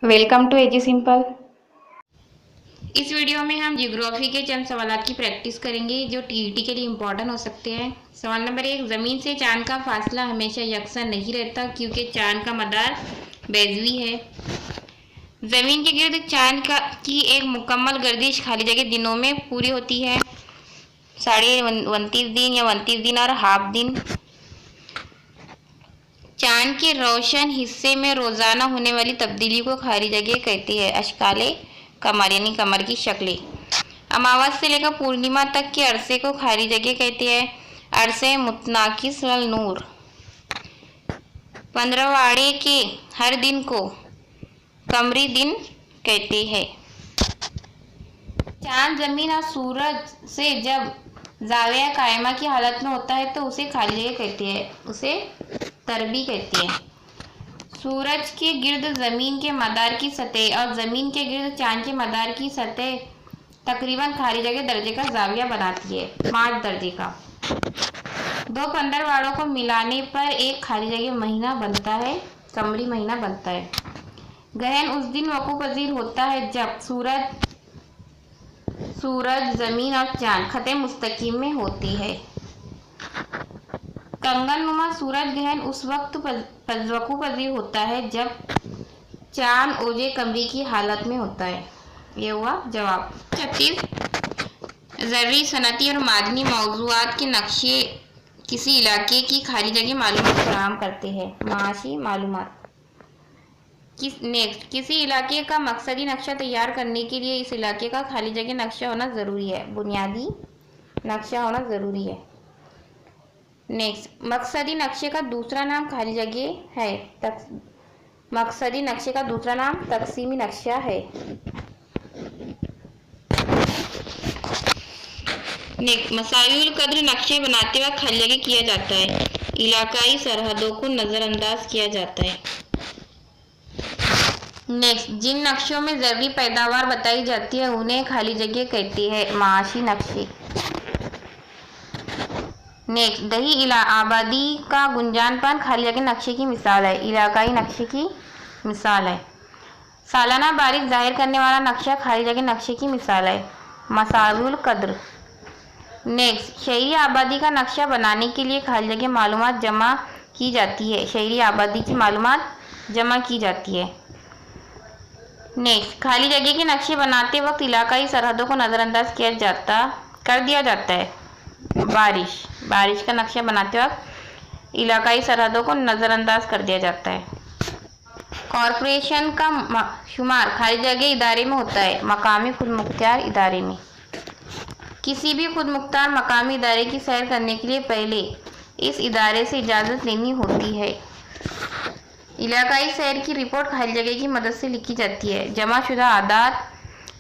Welcome to AG simple. इस video में हम जियोग्राफी के चंद सवालात की प्रैक्टिस करेंगे जो टीईटी के लिए इम्पोर्टेंट हो सकते हैं। सवाल नंबर 1, ज़मीन से चांद का फासला हमेशा यकसा नहीं रहता क्योंकि चांद का मदार बेज़वी है। ज़मीन के गिर्द चांद की एक मुकम्मल गर्दिश खाली जगह दिनों में पूरी होती है, 29.5 दिन या 29 दिन और हाफ दिन। चांद के रोशन हिस्से में रोजाना होने वाली तब्दीली को खाली जगह कहती है, अशकाले कमर यानी कमर की शक्लें। अमावस से लेकर पूर्णिमा तक के अरसे को खाली जगह कहती है, अरसे मुतनाकिस वल नूर। 15वाड़े के हर दिन को कमरी दिन कहते हैं। चांद जमीन और सूरज से जब जाविया कायमा की हालत में होता है तो उसे खाली जगह कहती है, उसे तरबी कहती है। सूरज के गिर्द ज़मीन के मदार की सतह और ज़मीन के गिर्द चांद के मदार की सतह तकरीबन खाली जगह दर्जे का जाविया बनाती है, 5 दर्जे का। 2 15वाड़ों को मिलाने पर एक खाली जगह महीना बनता है, कमरी महीना बनता है। ग्रहण उस दिन वकूअ पजीर होता है जब सूरज ज़मीन और चांद खते मुस्तकीम में होती है। कंगन नुमा सूरज ग्रहण उस वक्त वकूअ पजीर होता है जब चांद ओजे कमरी की हालत में होता है। ये हुआ जवाब। 36, ज़र्री, सनती और मादनी मौज़ूआत के नक्शे किसी इलाके की खाली जगह मालूमात फराहम करते हैं, माशी मालूमात। नेक्स्ट, किसी इलाके का मकसदी नक्शा तैयार करने के लिए इस इलाके का खाली जगह नक्शा होना ज़रूरी है, बुनियादी नक्शा होना ज़रूरी है। नेक्स्ट, मकसदी नक्शे का दूसरा नाम खाली जगह है, मकसदी नक्शे का दूसरा नाम तकसीमी नक्शा है। नेक्स्ट, मसाइल कद्र नक्शे बनाते वक्त खाली जगह किया जाता है, इलाकाई सरहदों को नज़रअंदाज किया जाता है। नेक्स्ट, जिन नक्शों में ज़रूरी पैदावार बताई जाती है उन्हें खाली जगह कहती है, माशी नक्शे। नेक्स्ट, दही आबादी का गुंजानपन खाली जगह नक्शे की मिसाल है, इलाकाई नक्शे की मिसाल है। सालाना बारिश जाहिर करने वाला नक्शा खाली जगह नक्शे की मिसाल है, मसाइल कद्र। नेक्स्ट, शहरी आबादी का नक्शा बनाने के लिए खाली जगह मालूमात जमा की जाती है, शहरी आबादी की मालूमात जमा की जाती है। नेक्स्ट, खाली जगह के नक्शे बनाते वक्त इलाकाई सरहदों को नज़रअंदाज कर दिया जाता है, बारिश का नक्शा बनाते वक्त इलाकाई सरहदों को नज़रअंदाज कर दिया जाता है। कॉरपोरेशन का शुमार खाली जगह इदारे में होता है, मकामी खुद मुख्तियार इदारे में। किसी भी खुद मुख्तार मकामी इदारे की सैर करने के लिए पहले इस इदारे से इजाज़त लेनी होती है। इलाकाई सैर की रिपोर्ट खाली जगह की मदद से लिखी जाती है, जमा शुदा आदात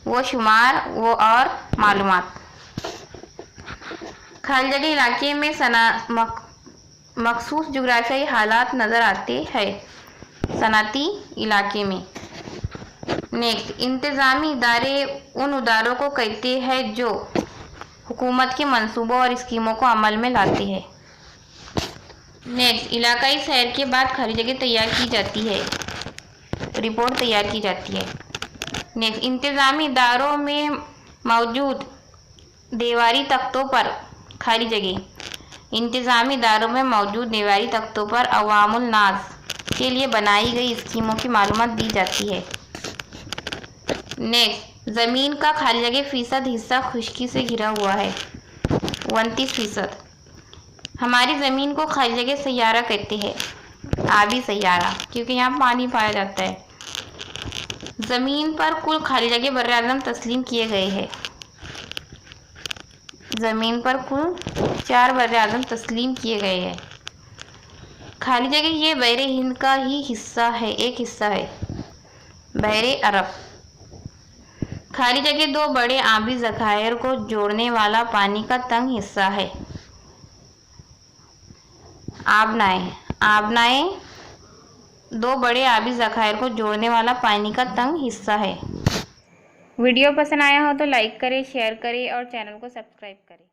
व शुमार व और मालूमात। खाली जगह इलाके में मखसूस जुग्राफियाई हालात नज़र आते हैं, सनती इलाके में। नेक्स्ट, इंतज़ामी इदारे उन इदारों को कहते हैं जो हुकूमत के मंसूबों और स्कीमों को अमल में लाते हैं। नेक्स्ट, इलाकाई सैर के बाद खाली जगह तैयार की जाती है, रिपोर्ट तैयार की जाती है। नेक्स्ट, इंतज़ामी इदारों में मौजूद देवारी तख्तों पर खाली जगह इंतज़ामी इदारों में मौजूद देवारी तख्तों पर अवामुल नास के लिए बनाई गई स्कीमों की मालूमात दी जाती है। नेक्स्ट, ज़मीन का खाली जगह फीसद हिस्सा खुश्की से घिरा हुआ है, 29%। हमारी ज़मीन को खाली जगह सैयारा कहते हैं, आबी सैयारा, क्योंकि यहाँ पानी पाया जाता है। ज़मीन पर कुल खाली जगह बर्र-ए-आज़म तस्लीम किए गए हैं, ज़मीन पर कुल 4 बर्र-ए-आज़म तस्लीम किए गए हैं। खाली जगह ये बहरे हिंद का ही हिस्सा है, एक हिस्सा है, बहरे अरब। खाली जगह 2 बड़े आबी ज़खायर को जोड़ने वाला पानी का तंग हिस्सा है, आबनाएं 2 बड़े आबी ज़खायर को जोड़ने वाला पानी का तंग हिस्सा है। वीडियो पसंद आया हो तो लाइक करें, शेयर करें और चैनल को सब्सक्राइब करें।